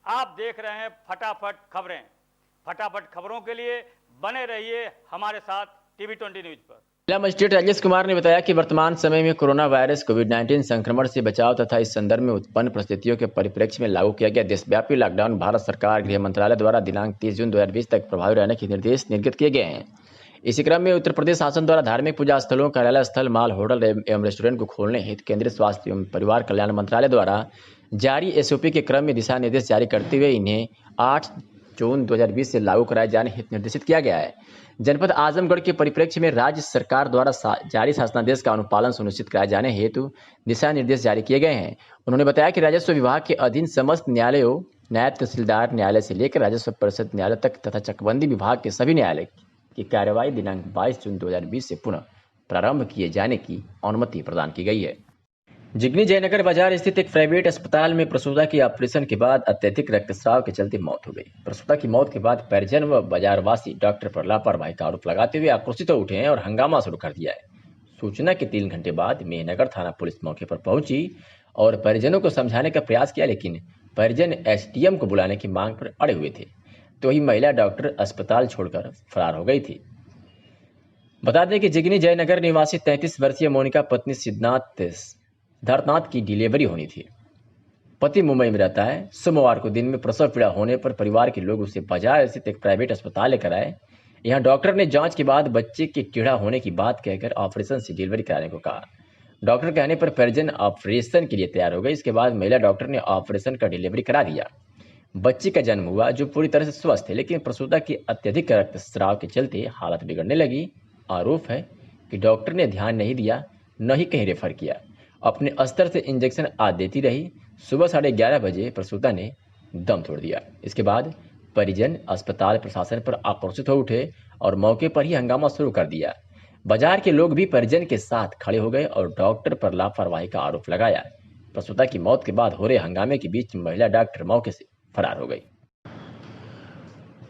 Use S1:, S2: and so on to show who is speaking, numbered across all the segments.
S1: आप देख रहे हैं फटाफट खबरें। फटाफट खबरों के लिए बने रहिए हमारे साथ टीवी 20 न्यूज पर।
S2: जिला मजिस्ट्रेट राजेश कुमार ने बताया कि वर्तमान समय में कोरोना वायरस कोविड-19 संक्रमण से बचाव तथा इस संदर्भ में उत्पन्न परिस्थितियों के परिप्रेक्ष्य में लागू किया गया देशव्यापी लॉकडाउन भारत सरकार गृह मंत्रालय द्वारा दिनांक 30 जून 2020 तक प्रभावी रहने के निर्देश निर्गत किए गए हैं। इसी क्रम में उत्तर प्रदेश शासन द्वारा धार्मिक पूजा स्थलों, कार्यालय स्थल, मॉल, होटल एवं रेस्टोरेंट को खोलने हेतु केंद्रीय स्वास्थ्य एवं परिवार कल्याण मंत्रालय द्वारा जारी एसओपी के क्रम में दिशा निर्देश जारी करते हुए इन्हें 8 जून 2020 से लागू कराए जाने हेतु निर्देशित किया गया है। जनपद आजमगढ़ के परिप्रेक्ष्य में राज्य सरकार द्वारा जारी शासनादेश का अनुपालन सुनिश्चित कराए जाने हेतु दिशा निर्देश जारी किए गए हैं। उन्होंने बताया कि राजस्व विभाग के अधीन समस्त न्यायालयों, नायब तहसीलदार न्यायालय से लेकर राजस्व परिषद न्यायालय तक तथा चकबंदी विभाग के सभी न्यायालय की कार्यवाही दिनांक 22 जून 2020 से पुनः प्रारंभ किए जाने की अनुमति प्रदान की गई है। जिगनी जयनगर बाजार स्थित एक प्राइवेट अस्पताल में प्रसूता की ऑपरेशन के बाद अत्यधिक रक्तस्राव के चलते मौत हो गई। प्रसूता की मौत के बाद परिजन व बाजारवासी डॉक्टर पर लापरवाही का आरोप लगाते हुए आक्रोशित हो उठे हैं और हंगामा शुरू कर दिया है। सूचना के 3 घंटे बाद मेहनगर थाना पुलिस मौके पर पहुंची और परिजनों को समझाने का प्रयास किया, लेकिन परिजन एसडीएम को बुलाने की मांग पर अड़े हुए थे। तो ही महिला डॉक्टर अस्पताल छोड़कर फरार हो गई थी। बता दें कि जिगनी जयनगर निवासी 33 वर्षीय मोनिका पत्नी सिद्धार्थनाथ की डिलीवरी होनी थी। पति मुंबई में रहता है। सोमवार को दिन में प्रसव पीड़ा होने पर परिवार के लोग उसे बाजार स्थित एक प्राइवेट अस्पताल लेकर आए। यहां डॉक्टर ने जांच के बाद बच्चे के टेढ़ा होने की बात कहकर ऑपरेशन से डिलीवरी कराने को कहा। डॉक्टर कहने पर परिजन ऑपरेशन के लिए तैयार हो गए। इसके बाद महिला डॉक्टर ने ऑपरेशन का डिलीवरी करा दिया। बच्चे का जन्म हुआ जो पूरी तरह से स्वस्थ है, लेकिन प्रसूता की अत्यधिक रक्तस्राव के चलते हालत बिगड़ने लगी। आरोप है कि डॉक्टर ने ध्यान नहीं दिया, न ही कहीं रेफर किया। अपने स्तर से इंजेक्शन आज देती रही। सुबह 11:30 बजे प्रसूता ने दम तोड़ दिया। इसके बाद परिजन अस्पताल प्रशासन पर आक्रोशित हो उठे और मौके पर ही हंगामा शुरू कर दिया। बाजार के लोग भी परिजन के साथ खड़े हो गए और डॉक्टर पर लापरवाही का आरोप लगाया। प्रसूता की मौत के बाद हो रहे हंगामे के बीच महिला डॉक्टर मौके से फरार हो गई।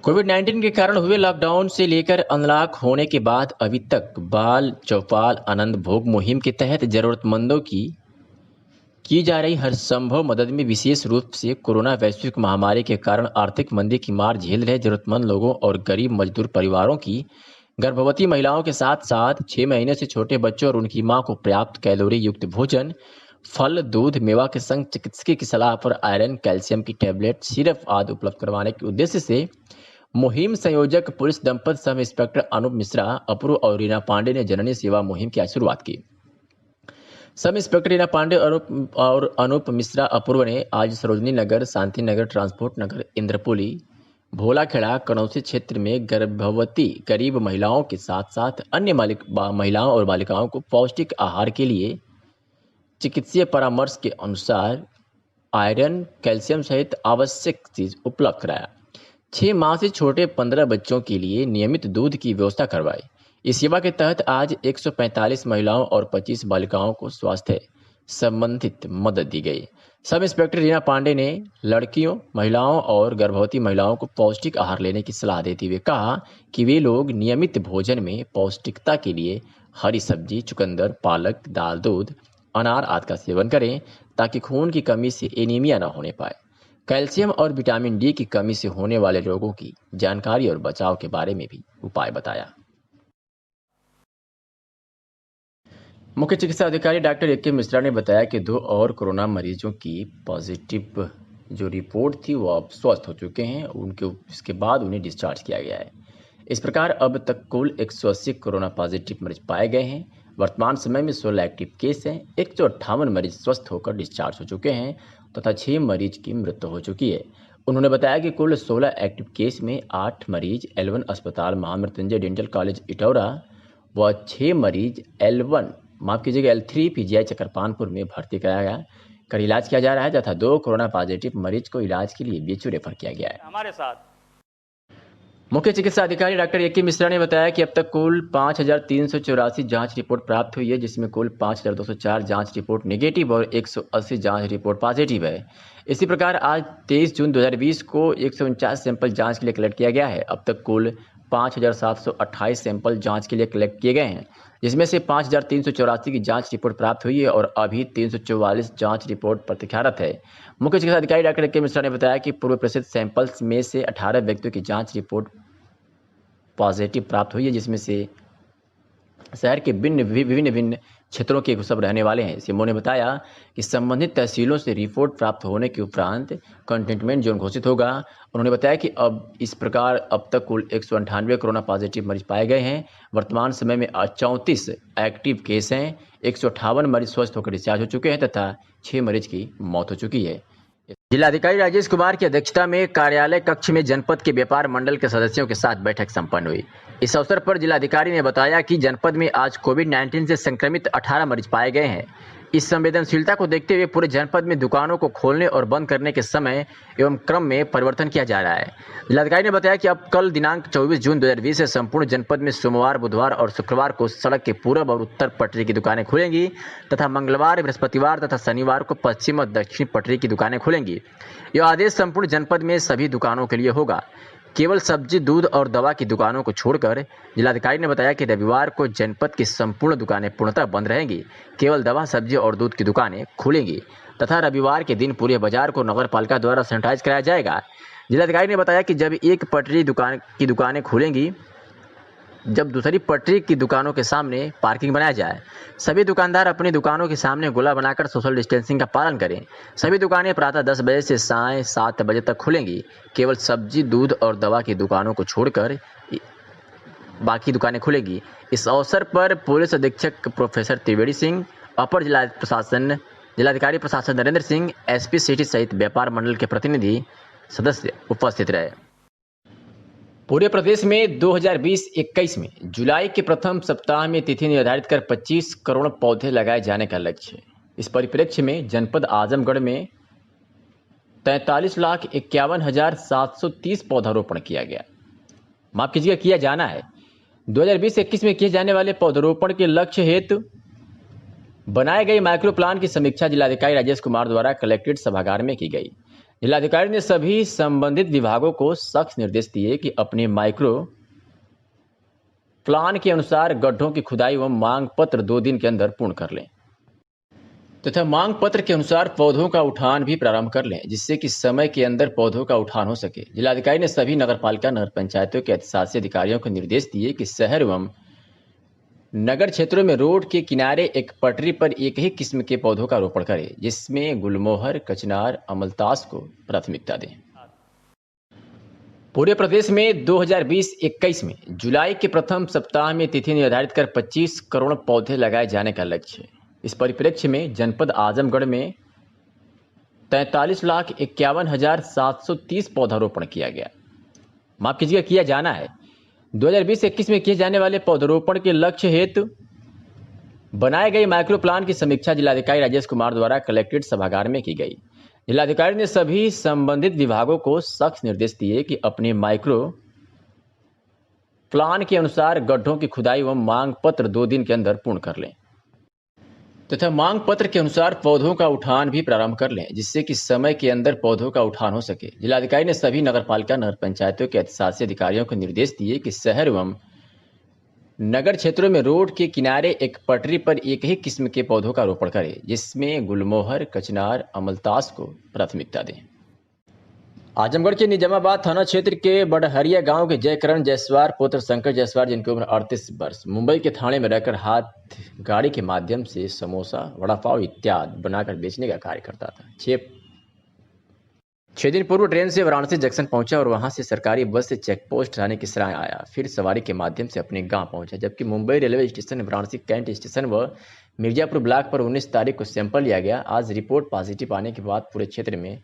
S2: कोविड-19 के कारण हुए लॉकडाउन से लेकर अनलॉक होने के बाद अभी तक बाल चौपाल आनंद भोग मुहिम के तहत जरूरतमंदों की जा रही हर संभव मदद में विशेष रूप से कोरोना वैश्विक महामारी के कारण आर्थिक मंदी की मार झेल रहे जरूरतमंद लोगों और गरीब मजदूर परिवारों की, गर्भवती महिलाओं के साथ साथ 6 महीने से छोटे बच्चों और उनकी मां को पर्याप्त कैलोरी युक्त भोजन, फल, दूध, मेवा के संग चिकित्सक की सलाह पर आयरन, कैल्शियम की टैबलेट, सिरप आदि उपलब्ध करवाने के उद्देश्य से मुहिम संयोजक police दंपत sub inspector Anoop Mishra, अपूर्व और रीना पांडे ने जननी सेवा मुहिम की आज शुरुआत की। सब इंस्पेक्टर रीना पांडे और अनूप मिश्रा अपूर्व ने आज सरोजनी नगर, शांति नगर, ट्रांसपोर्ट नगर, इंद्रपुली, भोलाखेड़ा, कनौसी क्षेत्र में गर्भवती गरीब महिलाओं के साथ साथ अन्य महिलाओं और बालिकाओं को पौष्टिक आहार के लिए चिकित्सीय परामर्श के अनुसार आयरन, कैल्शियम सहित आवश्यक चीज उपलब्ध कराया। 6 माह से छोटे 15 बच्चों के लिए नियमित दूध की व्यवस्था करवाई। इस सेवा के तहत आज 145 महिलाओं और 25 बालिकाओं को स्वास्थ्य संबंधित मदद दी गई। सब इंस्पेक्टर रीना पांडे ने लड़कियों, महिलाओं और गर्भवती महिलाओं को पौष्टिक आहार लेने की सलाह देते हुए कहा कि वे लोग नियमित भोजन में पौष्टिकता के लिए हरी सब्जी, चुकंदर, पालक, दाल, दूध, अनार आदि का सेवन करें ताकि खून की कमी से एनीमिया न होने पाए। कैल्शियम और विटामिन डी की कमी से होने वाले रोगों की जानकारी और बचाव के बारे में भी उपाय बताया। मुख्य चिकित्सा अधिकारी डॉक्टर ए.के. मिश्रा ने बताया कि 2 और कोरोना मरीजों की पॉजिटिव जो रिपोर्ट थी वो अब स्वस्थ हो चुके हैं। इसके बाद उन्हें डिस्चार्ज किया गया है। इस प्रकार अब तक कुल 180 कोरोना पॉजिटिव मरीज पाए गए हैं। वर्तमान समय में 16 एक्टिव केस हैं। 158 मरीज स्वस्थ होकर डिस्चार्ज हो चुके हैं तथा 6 मरीज की मृत्यु हो चुकी है। उन्होंने बताया कि कुल 16 एक्टिव केस में 8 मरीज L1 अस्पताल महामृत्युंजय डेंटल कॉलेज इटौरा व 6 मरीज L3 पीजीआई चकरपानपुर में भर्ती कराया कर इलाज किया जा रहा है तथा 2 कोरोना पॉजिटिव मरीज को इलाज के लिए बीएचयू रेफर किया गया है।
S1: हमारे साथ
S2: मुख्य चिकित्सा अधिकारी डॉक्टर ए.के. मिश्रा ने बताया कि अब तक कुल 5,384 जांच रिपोर्ट प्राप्त हुई है, जिसमें कुल 5,204 जांच रिपोर्ट नेगेटिव और 180 जांच रिपोर्ट पॉजिटिव है। इसी प्रकार आज 23 जून 2020 को 149 सैंपल जांच के लिए कलेक्ट किया गया है। अब तक कुल 5,728 सैंपल जांच के लिए कलेक्ट किए गए हैं, जिसमें से 5,384 की जांच रिपोर्ट प्राप्त हुई है और अभी 344 जांच रिपोर्ट प्रतीक्षारत है। मुख्य चिकित्सा अधिकारी डॉक्टर के मिश्रा ने बताया कि पूर्व प्रेषित सैंपल्स में से 18 व्यक्तियों की जांच रिपोर्ट पॉजिटिव प्राप्त हुई है, जिसमें से शहर के विभिन्न क्षेत्रों के सब रहने वाले हैं। सीएमओ ने बताया कि संबंधित तहसीलों से रिपोर्ट प्राप्त होने के उपरांत कंटेनमेंट जोन घोषित होगा। उन्होंने बताया कि अब इस प्रकार अब तक कुल 198 कोरोना पॉजिटिव मरीज पाए गए हैं। वर्तमान समय में 34 एक्टिव केस हैं, 158 मरीज स्वस्थ होकर डिस्चार्ज हो चुके हैं तथा 6 मरीज की मौत हो चुकी है। जिलाधिकारी राजेश कुमार की अध्यक्षता में कार्यालय कक्ष में जनपद के व्यापार मंडल के सदस्यों के साथ बैठक संपन्न हुई। इस अवसर पर जिलाधिकारी ने बताया कि जनपद में आज कोविड-19 से संक्रमित 18 मरीज पाए गए हैं। इस संवेदनशीलता को देखते हुए पूरे जनपद में दुकानों को खोलने और बंद करने के समय एवं क्रम में परिवर्तन किया जा रहा है। जिलाधिकारी ने बताया कि अब कल दिनांक 24 जून 2020 से संपूर्ण जनपद में सोमवार, बुधवार और शुक्रवार को सड़क के पूर्व और उत्तर पटरी की दुकानें खुलेंगी तथा मंगलवार, बृहस्पतिवार तथा शनिवार को पश्चिम और दक्षिण पटरी की दुकानें खुलेंगी। यह आदेश संपूर्ण जनपद में सभी दुकानों के लिए होगा। केवल सब्जी, दूध और दवा की दुकानों को छोड़कर जिलाधिकारी ने बताया कि रविवार को जनपद की संपूर्ण दुकानें पूर्णतः बंद रहेंगी। केवल दवा, सब्जी और दूध की दुकानें खुलेंगी तथा रविवार के दिन पूरे बाजार को नगर पालिका द्वारा सैनिटाइज कराया जाएगा। जिलाधिकारी ने बताया कि जब एक पटरी की दुकानें खुलेंगी, जब दूसरी पटरी की दुकानों के सामने पार्किंग बनाया जाए। सभी दुकानदार अपनी दुकानों के सामने गोला बनाकर सोशल डिस्टेंसिंग का पालन करें। सभी दुकानें प्रातः 10 बजे से साय 7 बजे तक खुलेंगी। केवल सब्जी, दूध और दवा की दुकानों को छोड़कर बाकी दुकानें खुलेंगी। इस अवसर पर पुलिस अधीक्षक प्रोफेसर त्रिवेदी सिंह, अपर जिलाधिकारी प्रशासन नरेंद्र सिंह, एसपी सिटी सहित व्यापार मंडल के प्रतिनिधि सदस्य उपस्थित रहे। पूरे प्रदेश में 2020-21 में जुलाई के प्रथम सप्ताह में तिथि निर्धारित कर 25 करोड़ पौधे लगाए जाने का लक्ष्य है। इस परिप्रेक्ष्य में जनपद आजमगढ़ में 43,51,730 पौधारोपण किया गया। माफ कीजिएगा, किया जाना है। 2020-21 में किए जाने वाले पौधारोपण के लक्ष्य हेतु बनाए गए माइक्रो प्लान की समीक्षा जिलाधिकारी राजेश कुमार द्वारा कलेक्ट्रेट सभागार में की गई। जिलाधिकारी ने सभी संबंधित विभागों को सख्त निर्देश दिए कि अपने माइक्रो प्लान के अनुसार गड्ढों की खुदाई एवं मांग पत्र 2 दिन के अंदर पूर्ण कर लें तथा मांग पत्र के अनुसार पौधों का उठान भी प्रारंभ कर लें, जिससे कि समय के अंदर पौधों का उठान हो सके। जिलाधिकारी ने सभी नगरपालिका, नगर पंचायतों के अधिशासी अधिकारियों को निर्देश दिए कि शहर एवं नगर क्षेत्रों में रोड के किनारे एक पटरी पर एक ही किस्म के पौधों का रोपण करें, जिसमें गुलमोहर, कचनार, अमलतास को प्राथमिकता दें। पूरे प्रदेश में 2020-21 में जुलाई के प्रथम सप्ताह में तिथि निर्धारित कर 25 करोड़ पौधे लगाए जाने का लक्ष्य है। इस परिप्रेक्ष्य में जनपद आजमगढ़ में 43,51,730 पौधारोपण किया गया। माफ कीजिएगा, किया जाना है। 2020-21 में किए जाने वाले पौधारोपण के लक्ष्य हेतु बनाए गए माइक्रो प्लान की समीक्षा जिलाधिकारी राजेश कुमार द्वारा कलेक्ट्रेट सभागार में की गई। जिलाधिकारी ने सभी संबंधित विभागों को सख्त निर्देश दिए कि अपने माइक्रो प्लान के अनुसार गड्ढों की खुदाई एवं मांग पत्र 2 दिन के अंदर पूर्ण कर लें तथा मांग पत्र के अनुसार पौधों का उठान भी प्रारंभ कर लें, जिससे कि समय के अंदर पौधों का उठान हो सके। जिलाधिकारी ने सभी नगरपालिका, नगर पंचायतों के अधिशासी अधिकारियों को निर्देश दिए कि शहर एवं नगर क्षेत्रों में रोड के किनारे एक पटरी पर एक ही किस्म के पौधों का रोपण करें, जिसमें गुलमोहर, कचनार, अमलतास को प्राथमिकता दें। आजमगढ़ के निजामाबाद थाना क्षेत्र के बड़हरिया गांव के जयकरण जायसवाल पुत्र शंकर जायसवाल, जिनकी उम्र 38 वर्ष, मुंबई के थाने में रहकर हाथ गाड़ी के माध्यम से समोसा, वड़ा पाव इत्यादि बनाकर बेचने का कार्य करता था। 6 दिन पूर्व ट्रेन से वाराणसी जंक्शन पहुंचा और वहां से सरकारी बस से चेकपोस्ट रानी की सराय आया, फिर सवारी के माध्यम से अपने गांव पहुंचा। जबकि Mumbai railway station, Varanasi cantt station व मिर्जापुर ब्लॉक पर 19 तारीख को सैंपल लिया गया। आज रिपोर्ट पॉजिटिव आने के बाद पूरे क्षेत्र में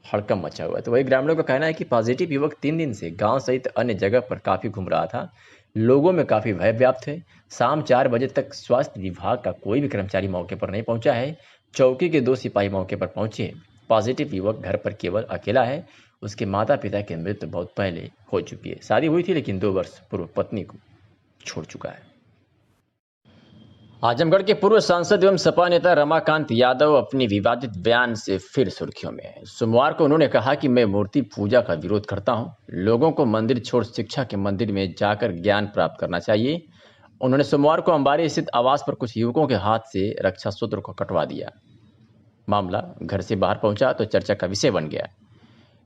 S2: हड़कंप मचा हुआ है। तो वही ग्रामीणों का कहना है कि पॉजिटिव युवक 3 दिन से गांव सहित अन्य जगह पर काफी घूम रहा था। लोगों में काफी भय व्याप्त है। शाम 4 बजे तक स्वास्थ्य विभाग का कोई भी कर्मचारी मौके पर नहीं पहुंचा है। चौकी के 2 सिपाही मौके पर पहुंचे। पॉजिटिव युवक घर पर केवल अकेला है। उसके माता पिता की मृत्यु बहुत पहले हो चुकी है। शादी हुई थी लेकिन 2 वर्ष पूर्व पत्नी को छोड़ चुका है। आजमगढ़ के पूर्व सांसद एवं सपा नेता रमाकांत यादव अपनी विवादित बयान से फिर सुर्खियों में है। सोमवार को उन्होंने कहा कि मैं मूर्ति पूजा का विरोध करता हूं। लोगों को मंदिर छोड़ शिक्षा के मंदिर में जाकर ज्ञान प्राप्त करना चाहिए उन्होंने सोमवार को अंबारी स्थित आवास पर कुछ युवकों के हाथ से रक्षा सूत्र को कटवा दिया। मामला घर से बाहर पहुंचा तो चर्चा का विषय बन गया।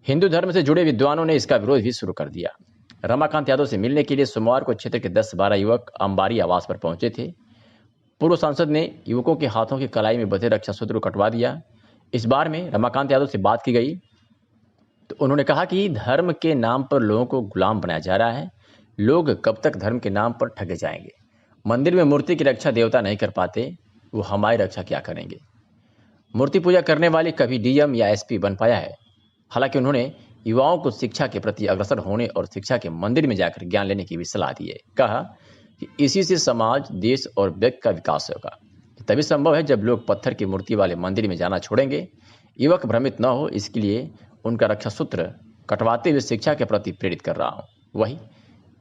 S2: हिंदू धर्म से जुड़े विद्वानों ने इसका विरोध भी शुरू कर दिया। रमाकांत यादव से मिलने के लिए सोमवार को क्षेत्र के 10-12 युवक अंबारी आवास पर पहुंचे थे। पूर्व सांसद ने युवकों के हाथों की कलाई में बंधे रक्षा सूत्र को कटवा दिया। इस बार में रमाकांत यादव से बात की गई तो उन्होंने कहा कि धर्म के नाम पर लोगों को गुलाम बनाया जा रहा है। लोग कब तक धर्म के नाम पर ठगे जाएंगे? मंदिर में मूर्ति की रक्षा देवता नहीं कर पाते, वो हमारी रक्षा क्या करेंगे? मूर्ति पूजा करने वाले कभी डीएम या एसपी बन पाया है? हालांकि उन्होंने युवाओं को शिक्षा के प्रति अग्रसर होने और शिक्षा के मंदिर में जाकर ज्ञान लेने की भी सलाह दी है। कहा कि इसी से समाज, देश और व्यक्ति का विकास होगा। तभी संभव है जब लोग पत्थर की मूर्ति वाले मंदिर में जाना छोड़ेंगे। युवक भ्रमित न हो, इसके लिए उनका रक्षा सूत्र कटवाते हुए शिक्षा के प्रति प्रेरित कर रहा हूँ। वही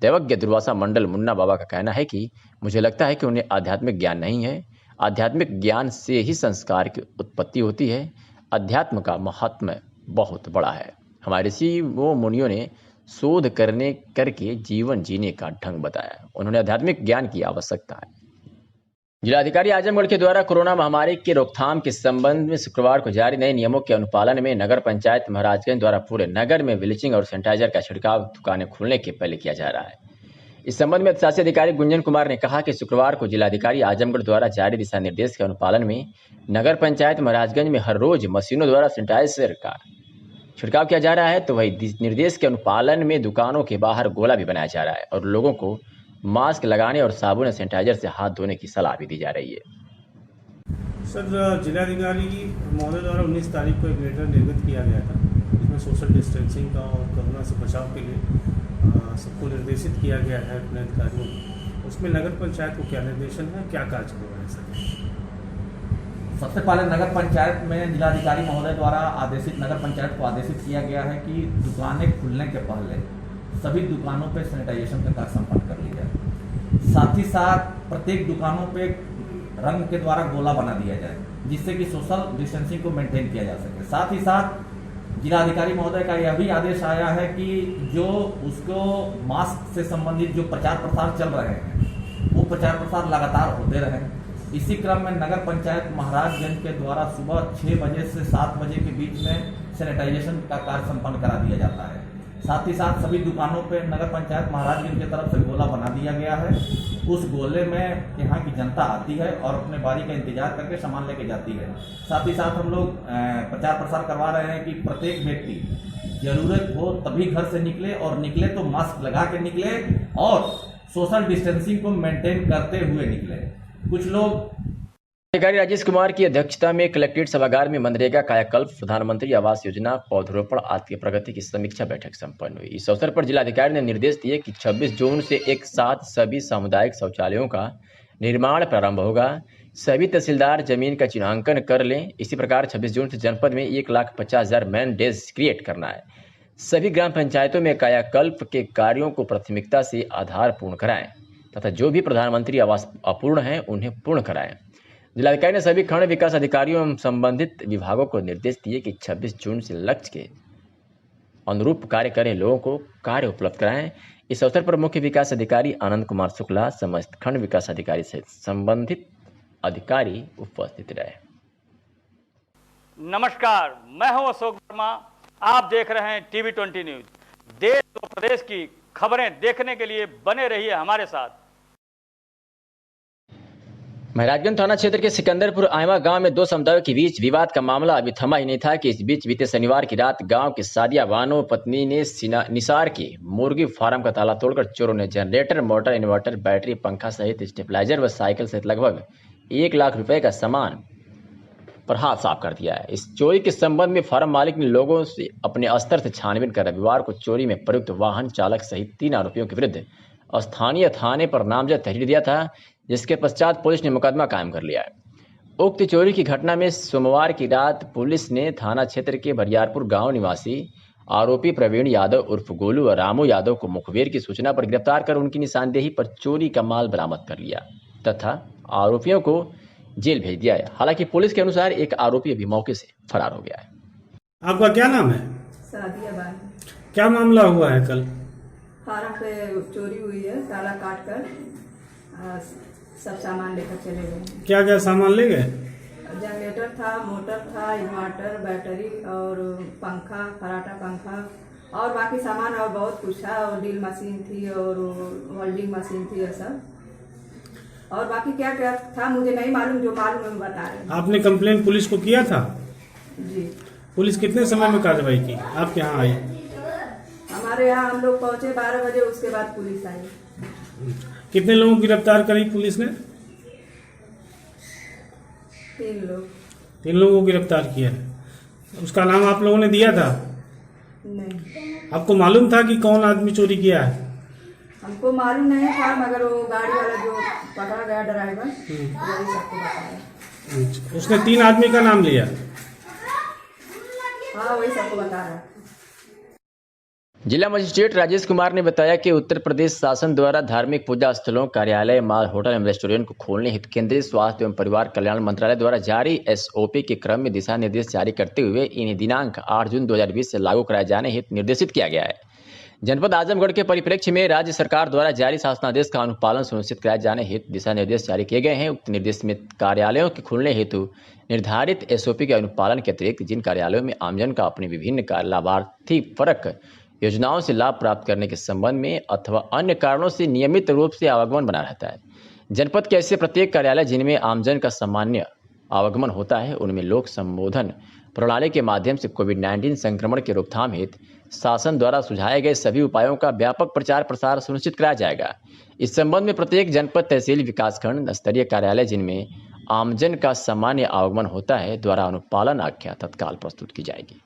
S2: दैवज्ञ दुर्वासा मंडल मुन्ना बाबा का कहना है कि मुझे लगता है कि उन्हें आध्यात्मिक ज्ञान नहीं है। आध्यात्मिक ज्ञान से ही संस्कार की उत्पत्ति होती है। अध्यात्म का महात्म्य बहुत बड़ा है। हमारे ऋषि वो मुनियों ने शोध करके जीवन जीने का ढंग बताया। उन्होंने आध्यात्मिक ज्ञान की आवश्यकता है। जिलाधिकारी आजमगढ़ के द्वारा कोरोना महामारी के रोकथाम के संबंध में शुक्रवार को जारी नए नियमों के अनुपालन में नगर पंचायत महाराजगंज द्वारा पूरे नगर में ब्लीचिंग और सैनिटाइजर का छिड़काव दुकानें खुलने के पहले किया जा रहा है। इस संबंध में शासी अधिकारी गुंजन कुमार ने कहा कि शुक्रवार को जिलाधिकारी आजमगढ़ द्वारा जारी दिशा निर्देश के अनुपालन में नगर पंचायत महाराजगंज में हर रोज मशीनों द्वारा सैनिटाइजर का छिड़काव किया जा रहा है। तो वही निर्देश के अनुपालन में दुकानों के बाहर गोला भी बनाया जा रहा है और लोगों को मास्क लगाने और साबुन और सैनिटाइजर से हाथ धोने की सलाह भी दी जा रही है।
S3: सर, जिलाधिकारी महोदय द्वारा 19 तारीख को एक लेटर निर्गत किया गया था, जिसमें सोशल डिस्टेंसिंग का और कोरोना से बचाव के लिए सबको निर्देशित किया गया है अपने अधिकारियों को। उसमें नगर पंचायत को क्या निर्देशन है, क्या कार्य करवाए सके?
S4: सबसे पहले नगर पंचायत में जिलाधिकारी महोदय द्वारा नगर पंचायत को आदेशित किया गया है कि दुकानें खुलने के पहले सभी दुकानों पे सैनिटाइजेशन का कार्य संपन्न कर लिया जाए। साथ ही साथ प्रत्येक दुकानों पे रंग के द्वारा गोला बना दिया जाए, जिससे कि सोशल डिस्टेंसिंग को मेंटेन किया जा सके। साथ ही साथ जिलाधिकारी महोदय का यह भी आदेश आया है कि जो उसको मास्क से संबंधित जो प्रचार प्रसार चल रहे हैं, वो प्रचार प्रसार लगातार होते रहे। इसी क्रम में नगर पंचायत महाराजगंज के द्वारा सुबह 6 बजे से 7 बजे के बीच में सैनिटाइजेशन का कार्य संपन्न करा दिया जाता है। साथ ही साथ सभी दुकानों पे नगर पंचायत महाराजगंज की तरफ से गोला बना दिया गया है। उस गोले में यहाँ की जनता आती है और अपने बारी का इंतजार करके सामान लेके जाती है। साथ ही साथ हम लोग प्रचार प्रसार करवा रहे हैं कि प्रत्येक व्यक्ति जरूरत हो तभी घर से निकले और निकले तो मास्क लगा के निकले और सोशल डिस्टेंसिंग को मेंटेन करते हुए निकले। कुछ लोग
S2: अधिकारी राजेश कुमार की अध्यक्षता में कलेक्ट्रेट सभागार में मनरेगा कायाकल्प, प्रधानमंत्री आवास योजना, पौधरोपण आदि की प्रगति की समीक्षा बैठक संपन्न हुई। इस अवसर पर जिलाधिकारी ने निर्देश दिए कि 26 जून से एक साथ सभी सामुदायिक शौचालयों का निर्माण प्रारंभ होगा। सभी तहसीलदार जमीन का चिन्हांकन कर लें। इसी प्रकार 26 जून से जनपद में 1,50,000 मैन डेज क्रिएट करना है। सभी ग्राम पंचायतों में कायाकल्प के कार्यों को प्राथमिकता से आधार पूर्ण कराएं तथा जो भी प्रधानमंत्री आवास अपूर्ण है उन्हें पूर्ण कराएं। जिलाधिकारी ने सभी खंड विकास अधिकारियों एवं संबंधित विभागों को निर्देश दिए कि 26 जून से लक्ष्य के अनुरूप कार्य करें, लोगों को कार्य उपलब्ध कराएं। इस अवसर पर मुख्य विकास अधिकारी आनंद कुमार शुक्ला, समस्त खंड विकास अधिकारी सहित संबंधित अधिकारी उपस्थित रहे।
S1: नमस्कार, मैं हूं अशोक वर्मा। आप देख रहे हैं टीवी 20 न्यूज। देश और प्रदेश की खबरें देखने के लिए बने रहिए हमारे साथ।
S2: महराजगंज थाना क्षेत्र के सिकंदरपुर आयमा गांव में दो समुदायों के बीच विवाद का मामला अभी थमा ही नहीं था कि इस बीच बीते शनिवार की रात गांव के सादिया बानो पत्नी ने निसार के मुर्गी फार्म का ताला तोड़कर चोरों ने जनरेटर, मोटर, इन्वर्टर, बैटरी, पंखा सहित स्टेबलाइजर व साइकिल सहित लगभग 1 लाख रुपए का सामान पर हाथ साफ कर दिया है। इस चोरी के संबंध में फार्म मालिक ने लोगों से अपने स्तर से छानबीन कर रविवार को चोरी में प्रयुक्त वाहन चालक सहित 3 आरोपियों के विरुद्ध स्थानीय थाने पर नामजद तहरीर दिया था, जिसके पश्चात पुलिस ने मुकदमा कायम कर लिया है। उक्त चोरी की घटना में सोमवार की रात पुलिस ने थाना क्षेत्र के बरियारपुर गांव निवासी आरोपी प्रवीण यादव उर्फ गोलू और रामू यादव को मुखबिर की सूचना पर गिरफ्तार कर उनकी निशानदेही पर चोरी का माल बरामद कर लिया तथा आरोपियों को जेल भेज दिया है। हालांकि पुलिस के अनुसार एक आरोपी अभी मौके से फरार हो गया है।
S3: आपका क्या नाम है?
S5: सादिया बानो।
S3: क्या मामला हुआ है कल?
S5: फार्म पे चोरी हुई है, ताला काट कर सब सामान लेकर चले गए।
S3: क्या क्या सामान ले गए?
S5: जनरेटर था, मोटर था, इन्वर्टर, बैटरी और पंखा, फराटा पंखा और बाकी सामान और बहुत कुछ था, और ड्रिल मशीन थी और वेल्डिंग मशीन थी, ये सब। और बाकी क्या क्या था मुझे नहीं मालूम, जो मालूम है मैं बता रही हूँ।
S3: आपने कंप्लेन पुलिस को किया था?
S5: जी।
S3: पुलिस कितने समय में कार्रवाई की? आपके यहाँ आई?
S5: हमारे यहाँ हम लोग पहुंचे 12 बजे, उसके बाद पुलिस आई।
S3: कितने लोगों को गिरफ्तार करी पुलिस ने?
S5: 3 लोग।
S3: 3 लोगों को गिरफ्तार किया है। उसका नाम आप लोगों ने दिया था?
S5: नहीं,
S3: आपको मालूम था कि कौन आदमी चोरी किया है?
S5: हमको मालूम नहीं था, मगर वो गाड़ी वाला जो पकड़ा गया ड्राइवर, वही सबको बताया।
S3: अच्छा, उसने 3 आदमी का नाम लिया?
S5: हाँ, वही सबको बता रहा है।
S2: जिला मजिस्ट्रेट राजेश कुमार ने बताया कि उत्तर प्रदेश शासन द्वारा धार्मिक पूजा स्थलों, कार्यालय, माल, होटल एवं रेस्टोरेंट को खोलने हेतु केंद्रीय स्वास्थ्य एवं परिवार कल्याण मंत्रालय द्वारा जारी SOP के क्रम में दिशा निर्देश जारी करते हुए इन्हें दिनांक 8 जून 2020 से लागू कराए जाने हेतु निर्देशित किया गया है। जनपद आजमगढ़ के परिप्रेक्ष्य में राज्य सरकार द्वारा जारी शासनादेश का अनुपालन सुनिश्चित कराए जाने हेतु दिशा निर्देश जारी किए गए हैं। उक्त निर्देश में कार्यालयों के खुलने हेतु निर्धारित SOP के अनुपालन के अतिरिक्त जिन कार्यालयों में आमजन का अपनी विभिन्न लाभार्थी परक योजनाओं से लाभ प्राप्त करने के संबंध में अथवा अन्य कारणों से नियमित रूप से आवागमन बना रहता है। जनपद के ऐसे प्रत्येक कार्यालय जिनमें आमजन का सामान्य आवागमन होता है, उनमें लोक संबोधन प्रणाली के माध्यम से कोविड-19 संक्रमण के रोकथाम हेतु शासन द्वारा सुझाए गए सभी उपायों का व्यापक प्रचार प्रसार सुनिश्चित कराया जाएगा। इस संबंध में प्रत्येक जनपद, तहसील, विकासखंड स्तरीय कार्यालय जिनमें आमजन का सामान्य आवागमन होता है द्वारा अनुपालन आख्या तत्काल प्रस्तुत की जाएगी।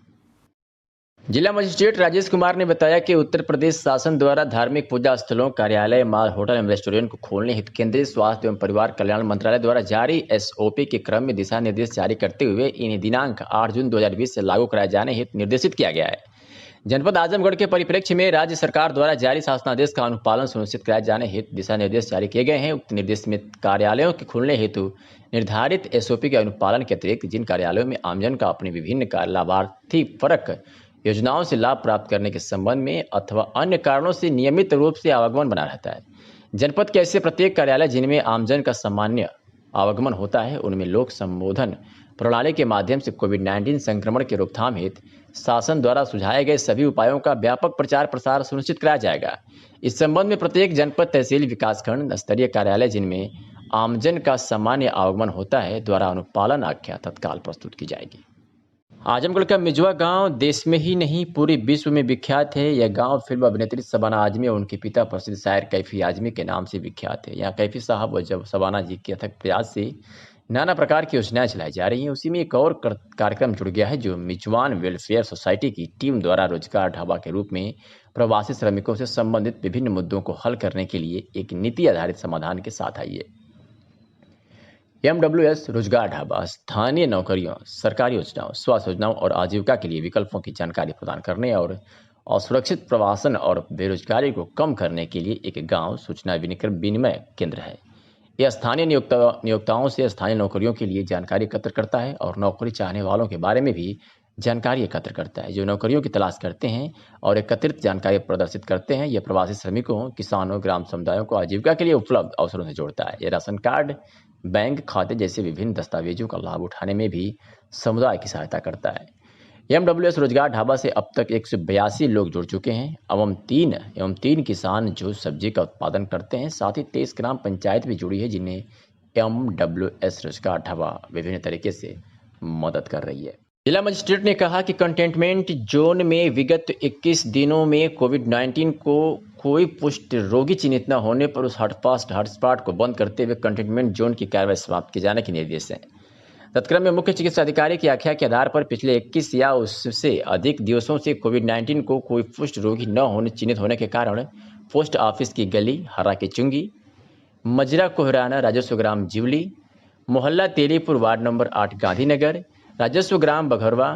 S2: जिला मजिस्ट्रेट राजेश कुमार ने बताया कि उत्तर प्रदेश शासन द्वारा धार्मिक पूजा स्थलों, कार्यालय, माल, होटल एवं रेस्टोरेंट को खोलने हेतु केंद्रीय स्वास्थ्य एवं परिवार कल्याण मंत्रालय द्वारा जारी SOP के क्रम में दिशा निर्देश जारी करते हुए इन्हें दिनांक 8 जून 2020 से लागू कराए जाने हेतु निर्देशित किया गया है। जनपद आजमगढ़ के परिप्रेक्ष्य में राज्य सरकार द्वारा जारी शासनादेश का अनुपालन सुनिश्चित कराए जाने हेतु दिशा निर्देश जारी किए गए हैं। उक्त निर्देश में कार्यालयों के खुलने हेतु निर्धारित SOP के अनुपालन के अतिरिक्त जिन कार्यालयों में आमजन का अपनी विभिन्न लाभार्थी परक योजनाओं से लाभ प्राप्त करने के संबंध में अथवा अन्य कारणों से नियमित रूप से आवागमन बना रहता है। जनपद के ऐसे प्रत्येक कार्यालय जिनमें आमजन का सामान्य आवागमन होता है, उनमें लोक संबोधन प्रणाली के माध्यम से कोविड-19 संक्रमण के रोकथाम हेतु शासन द्वारा सुझाए गए सभी उपायों का व्यापक प्रचार प्रसार सुनिश्चित कराया जाएगा। इस संबंध में प्रत्येक जनपद, तहसील, विकासखंड स्तरीय कार्यालय जिनमें आमजन का सामान्य आवागमन होता है द्वारा अनुपालन आख्या तत्काल प्रस्तुत की जाएगी। आजमगढ़ का मिजवा गांव देश में ही नहीं पूरे विश्व में विख्यात है। यह गांव फिल्म अभिनेत्री शबाना आजमी और उनके पिता प्रसिद्ध शायर कैफी आजमी के नाम से विख्यात है। यहाँ कैफी साहब और जब शबाना जी के अथक प्रयास से नाना प्रकार की योजनाएं चलाई जा रही हैं, उसी में एक और कार्यक्रम जुड़ गया है जो मिजवान वेलफेयर सोसाइटी की टीम द्वारा रोजगार ढाबा के रूप में प्रवासी श्रमिकों से संबंधित विभिन्न मुद्दों को हल करने के लिए एक नीति आधारित समाधान के साथ आई है। MWS रोजगार ढाबा स्थानीय नौकरियों, सरकारी योजनाओं, स्वास्थ्य योजनाओं और आजीविका के लिए विकल्पों की जानकारी प्रदान करने और असुरक्षित प्रवासन और बेरोजगारी को कम करने के लिए एक गांव सूचना विनिमय केंद्र है। यह स्थानीय नियोक्ताओं से स्थानीय नौकरियों के लिए जानकारी एकत्र करता है और नौकरी चाहने वालों के बारे में भी जानकारी एकत्र करता है जो नौकरियों की तलाश करते हैं और एकत्रित जानकारी प्रदर्शित करते हैं। यह प्रवासी श्रमिकों, किसानों, ग्राम समुदायों को आजीविका के लिए उपलब्ध अवसरों से जोड़ता है। यह राशन कार्ड, बैंक खाते जैसे विभिन्न दस्तावेजों का लाभ उठाने में भी समुदाय की सहायता करता है। MWS रोजगार ढाबा से अब तक 182 लोग जुड़ चुके हैं एवं 3 किसान जो सब्जी का उत्पादन करते हैं। साथ ही 23 ग्राम पंचायत भी जुड़ी है जिन्हें MWS रोजगार ढाबा विभिन्न तरीके से मदद कर रही है। जिला मजिस्ट्रेट ने कहा कि कंटेनमेंट जोन में विगत 21 दिनों में कोविड-19 को कोई पुष्ट रोगी चिन्हित न होने पर उस हॉटस्पॉट को बंद करते हुए कंटेनमेंट जोन की कार्रवाई समाप्त किए जाने के निर्देश हैं। तत्क्रम में मुख्य चिकित्सा अधिकारी की आख्या के आधार पर पिछले 21 या उससे अधिक दिवसों से कोविड-19 को कोई पुष्ट रोगी न होने चिन्हित होने के कारण पोस्ट ऑफिस की गली हरा की चुंगी, मजरा कोहराना, राजस्व ग्राम जिवली, मोहल्ला तेलीपुर, वार्ड नंबर 8 गांधीनगर, राजस्व ग्राम बघरवा,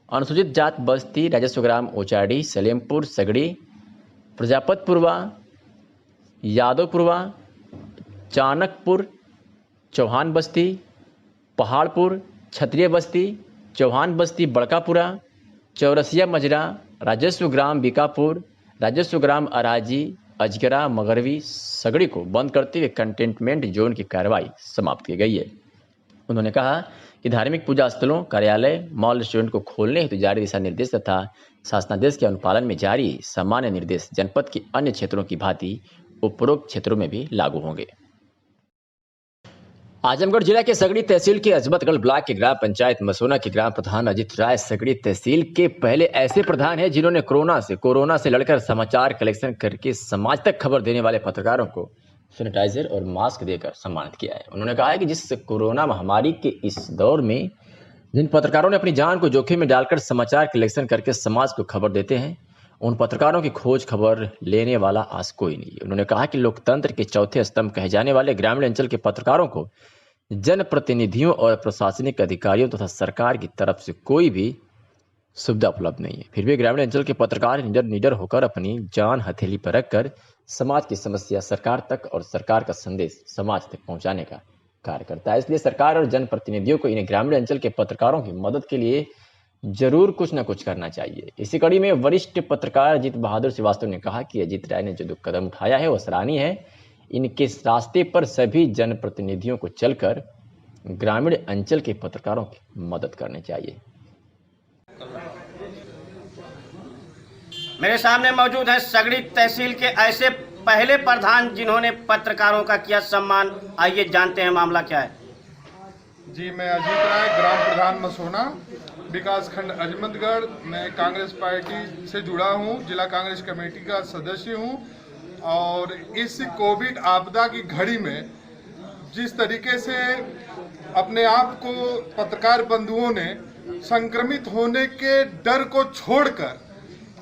S2: अनुसूचित जात बस्ती, राजस्व ग्राम ओचाडी, सलेमपुर, सगड़ी, प्रजापतपुरवा, यादवपुरवा, चाणकपुर, चौहान बस्ती, पहाड़पुर, क्षत्रिय बस्ती, चौहान बस्ती, बड़कापुरा, चौरसिया मजरा, राजस्व ग्राम बीकापुर, राजस्व ग्राम अराजी, अजगरा मगरवी सगड़ी को बंद करते हुए कंटेनमेंट जोन की कार्रवाई समाप्त की गई है। उन्होंने कहा कि धार्मिक पूजा स्थलों, कार्यालय, मॉल, रेस्टोरेंट को खोलने हेतु जारी दिशा निर्देश तथा शासनादेश के अनुपालन में जारी सामान्य निर्देश जनपद के अन्य क्षेत्रों की भांति उपरोक्त क्षेत्रों में भी लागू होंगे। आजमगढ़ जिला के सगड़ी तहसील के अजमतगढ़ ब्लॉक के ग्राम पंचायत मसोना के ग्राम प्रधान अजित राय सगड़ी तहसील के पहले ऐसे प्रधान हैं जिन्होंने कोरोना से लड़कर समाचार कलेक्शन करके समाज तक खबर देने वाले पत्रकारों को सैनिटाइजर और मास्क देकर सम्मानित किया है। उन्होंने कहा है कि जिस कोरोना महामारी के इस दौर में जिन पत्रकारों ने अपनी जान को जोखिम में डालकर समाचार कलेक्शन करके समाज को खबर देते हैं, उन पत्रकारों की खोज खबर लेने वाला आज कोई नहीं। उन्होंने कहा कि लोकतंत्र के चौथे स्तंभ कहे जाने वाले ग्रामीण अंचल के पत्रकारों को जनप्रतिनिधियों और प्रशासनिक अधिकारियों तथा सरकार की तरफ से कोई भी सुविधा उपलब्ध नहीं है। फिर भी ग्रामीण अंचल के पत्रकार निडर होकर अपनी जान हथेली पर रखकर समाज की समस्या सरकार तक और सरकार का संदेश समाज तक पहुंचाने का कार्य करता है। इसलिए सरकार और जनप्रतिनिधियों को इन ग्रामीण अंचल के पत्रकारों की मदद के लिए जरूर कुछ न कुछ करना चाहिए। इसी कड़ी में वरिष्ठ पत्रकार अजीत बहादुर श्रीवास्तव ने कहा कि अजीत राय ने जो कदम उठाया है वो सराहनीय है। इनके रास्ते पर सभी जनप्रतिनिधियों को चलकर ग्रामीण अंचल के पत्रकारों की मदद करनी चाहिए।
S6: मेरे सामने मौजूद है सगड़ी तहसील के ऐसे पहले प्रधान जिन्होंने पत्रकारों का किया सम्मान। आइए जानते हैं मामला क्या है।
S7: जी, मैं अजीत राय, ग्राम प्रधान मसोना, विकास खंड अजमतगढ़। मैं कांग्रेस पार्टी से जुड़ा हूँ, जिला कांग्रेस कमेटी का सदस्य हूँ। और इस कोविड आपदा की घड़ी में जिस तरीके से अपने आप को पत्रकार बंधुओं ने संक्रमित होने के डर को छोड़कर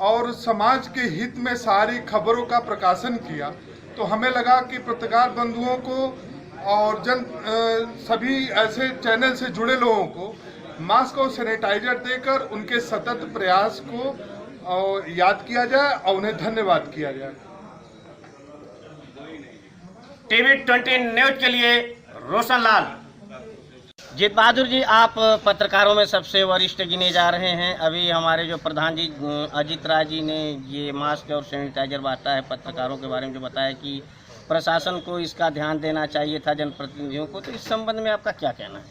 S7: और समाज के हित में सारी खबरों का प्रकाशन किया, तो हमें लगा कि पत्रकार बंधुओं को और सभी ऐसे चैनल से जुड़े लोगों को मास्क और सैनिटाइजर देकर उनके सतत प्रयास को याद किया जाए और उन्हें धन्यवाद किया जाए।
S6: टीवी 20 न्यूज के लिए रोशन लाल। जीत बहादुर जी, आप पत्रकारों में सबसे वरिष्ठ गिने जा रहे हैं। अभी हमारे जो प्रधान जी अजीत राय जी ने ये मास्क और सैनिटाइजर बांटा है पत्रकारों के बारे में, जो बताया कि प्रशासन को इसका ध्यान देना चाहिए था, जनप्रतिनिधियों को, तो इस संबंध में आपका क्या कहना है?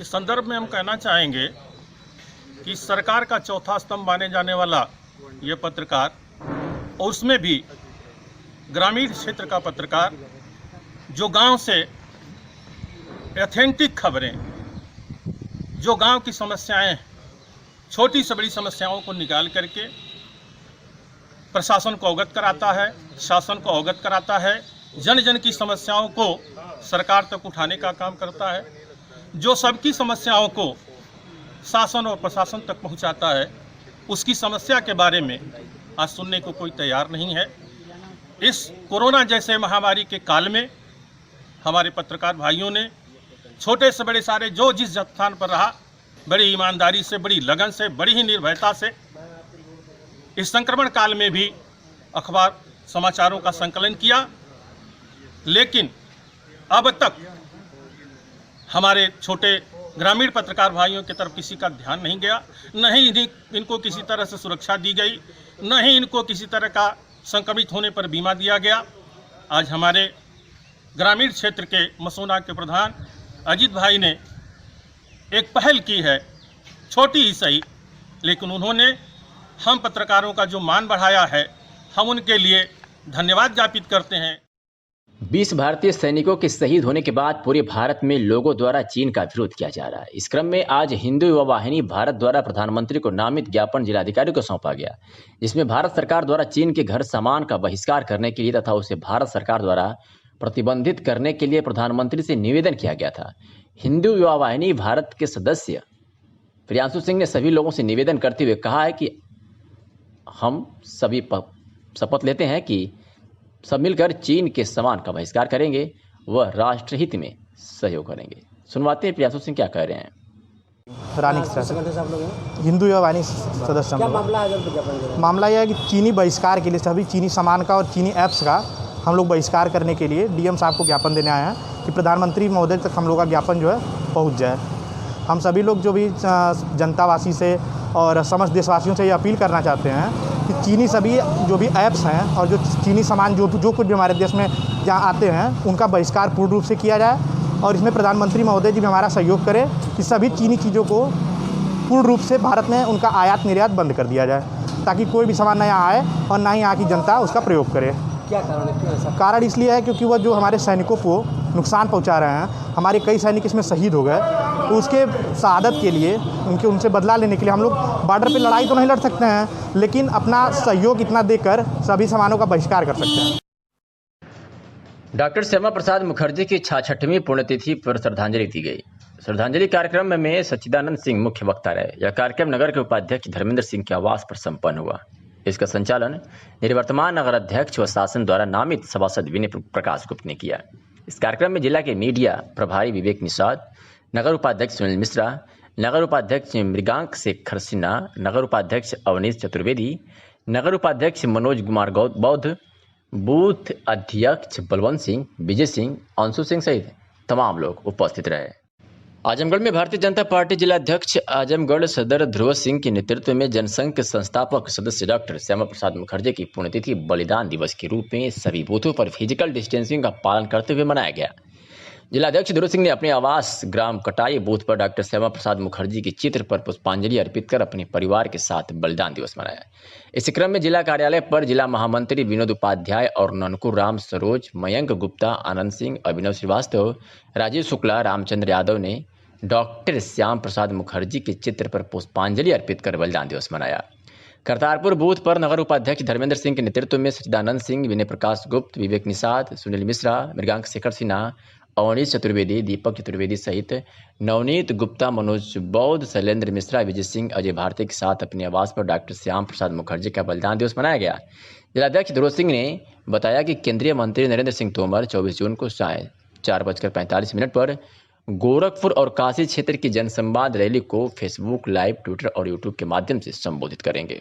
S8: इस संदर्भ में हम कहना चाहेंगे कि सरकार का चौथा स्तंभ माने जाने वाला ये पत्रकार, और उसमें भी ग्रामीण क्षेत्र का पत्रकार जो गांव से ऑथेंटिक खबरें, जो गांव की समस्याएं, छोटी से बड़ी समस्याओं को निकाल करके प्रशासन को अवगत कराता है, शासन को अवगत कराता है, जन जन की समस्याओं को सरकार तक उठाने का काम करता है, जो सबकी समस्याओं को शासन और प्रशासन तक पहुंचाता है, उसकी समस्या के बारे में आज सुनने को कोई तैयार नहीं है। इस कोरोना जैसे महामारी के काल में हमारे पत्रकार भाइयों ने छोटे से बड़े सारे जो जिस स्थान पर रहा, बड़ी ईमानदारी से, बड़ी लगन से, बड़ी ही निर्भयता से इस संक्रमण काल में भी अखबार समाचारों का संकलन किया। लेकिन अब तक हमारे छोटे ग्रामीण पत्रकार भाइयों की तरफ किसी का ध्यान नहीं गया, न ही इनको किसी तरह से सुरक्षा दी गई, न ही इनको किसी तरह का संक्रमित होने पर बीमा दिया गया। आज हमारे ग्रामीण क्षेत्र के मसोना के प्रधान अजीत भाई ने एक पहल की है, छोटी ही सही, लेकिन उन्होंने हम पत्रकारों का जो मान बढ़ाया है, हम उनके लिए धन्यवाद ज्ञापित करते हैं।
S2: 20 भारतीय सैनिकों के शहीद होने के बाद पूरे भारत में लोगों द्वारा चीन का विरोध किया जा रहा है। इस क्रम में आज हिंदू युवा वाहिनी भारत द्वारा प्रधानमंत्री को नामित ज्ञापन जिलाधिकारी को सौंपा गया, जिसमें भारत सरकार द्वारा चीन के घर सामान का बहिष्कार करने के लिए तथा उसे भारत सरकार द्वारा प्रतिबंधित करने के लिए प्रधानमंत्री से निवेदन किया गया था। हिंदू युवा वाहिनी भारत के सदस्य प्रियांशु सिंह ने सभी लोगों से निवेदन करते हुए कहा है कि हम सभी शपथ लेते हैं कि सब मिलकर चीन के सामान का बहिष्कार करेंगे, वह राष्ट्रहित में सहयोग करेंगे। सुनवाते हैं प्रियांशु सिंह क्या कह रहे हैं।
S9: हिंदू युवा वाहिनी सदस्य मामला यह है कि चीनी बहिष्कार के लिए सभी चीनी सामान का और चीनी ऐप्स का हम लोग बहिष्कार करने के लिए डीएम साहब को ज्ञापन देने आए हैं कि प्रधानमंत्री महोदय तक हम लोग का ज्ञापन जो है पहुंच जाए। हम सभी लोग जो भी जनतावासी से और समस्त देशवासियों से ये अपील करना चाहते हैं कि चीनी सभी जो भी ऐप्स हैं और जो चीनी सामान जो कुछ भी हमारे देश में जहाँ आते हैं उनका बहिष्कार पूर्ण रूप से किया जाए और इसमें प्रधानमंत्री महोदय जी भी हमारा सहयोग करें कि सभी चीनी चीज़ों को पूर्ण रूप से भारत में उनका आयात निर्यात बंद कर दिया जाए ताकि कोई भी सामान ना यहाँ आए और ना ही यहाँ की जनता उसका प्रयोग करे।
S10: क्या कारण है, क्यों ऐसा?
S9: कारण इसलिए है क्योंकि वह जो हमारे सैनिकों को नुकसान पहुंचा रहे हैं, हमारे कई सैनिक इसमें शहीद हो गए, तो उसके शहादत के लिए उनसे बदला लेने के लिए हम लोग बॉर्डर पे लड़ाई तो नहीं लड़ सकते हैं, लेकिन अपना सहयोग इतना देकर सभी सामानों का बहिष्कार कर सकते हैं।
S2: डॉक्टर श्यामा प्रसाद मुखर्जी की 66वीं पुण्यतिथि पर श्रद्धांजलि दी गई। श्रद्धांजलि कार्यक्रम में सच्चिदानंद सिंह मुख्य वक्ता रहे। यह कार्यक्रम नगर के उपाध्यक्ष धर्मेंद्र सिंह के आवास पर संपन्न हुआ। इसका संचालन निवर्तमान नगर अध्यक्ष व शासन द्वारा नामित सभासद विनय प्रकाश गुप्त ने किया। इस कार्यक्रम में जिला के मीडिया प्रभारी विवेक निषाद, नगर उपाध्यक्ष सुनील मिश्रा, नगर उपाध्यक्ष मृगांक शेखर सिन्हा, नगर उपाध्यक्ष अवनीश चतुर्वेदी, नगर उपाध्यक्ष मनोज कुमार बौद्ध, बूथ अध्यक्ष बलवंत सिंह, विजय सिंह, अंशु सिंह सहित तमाम लोग उपस्थित रहे। आजमगढ़ में भारतीय जनता पार्टी जिला अध्यक्ष आजमगढ़ सदर ध्रुव सिंह के नेतृत्व में जनसंघ के संस्थापक सदस्य डॉक्टर श्यामा प्रसाद मुखर्जी की पुण्यतिथि बलिदान दिवस के रूप में सभी बूथों पर फिजिकल डिस्टेंसिंग का पालन करते हुए मनाया गया। जिलाध्यक्ष ध्रुव सिंह ने अपने आवास ग्राम कटाई बूथ पर डॉक्टर श्यामा प्रसाद मुखर्जी के चित्र पर पुष्पांजलि अर्पित कर अपने परिवार के साथ बलिदान दिवस मनाया। इस क्रम में जिला कार्यालय पर जिला महामंत्री विनोद उपाध्याय और ननकू राम सरोज, मयंक गुप्ता, आनंद सिंह, अभिनव श्रीवास्तव, राजीव शुक्ला, रामचंद्र यादव ने डॉक्टर श्याम प्रसाद मुखर्जी के चित्र पर पुष्पांजलि अर्पित कर बलिदान दिवस मनाया। करतारपुर बूथ पर नगर उपाध्यक्ष धर्मेंद्र सिंह के नेतृत्व में सच्चिदानंद सिंह, विनय प्रकाश गुप्त, विवेक निषाद, सुनील मिश्रा, मृगांक शेखर सिन्हा, अवनीश चतुर्वेदी, दीपक चतुर्वेदी सहित नवनीत गुप्ता, मनोज बौद्ध, शैलेंद्र मिश्रा, विजय सिंह, अजय भारती के साथ अपने आवास पर डॉक्टर श्याम प्रसाद मुखर्जी का बलिदान दिवस मनाया गया। जिलाध्यक्ष ध्रुव सिंह ने बताया कि केंद्रीय मंत्री नरेंद्र सिंह तोमर 24 जून को 4:45 पर गोरखपुर और काशी क्षेत्र की जनसंवाद रैली को फेसबुक लाइव, ट्विटर और यूट्यूब के माध्यम से संबोधित करेंगे।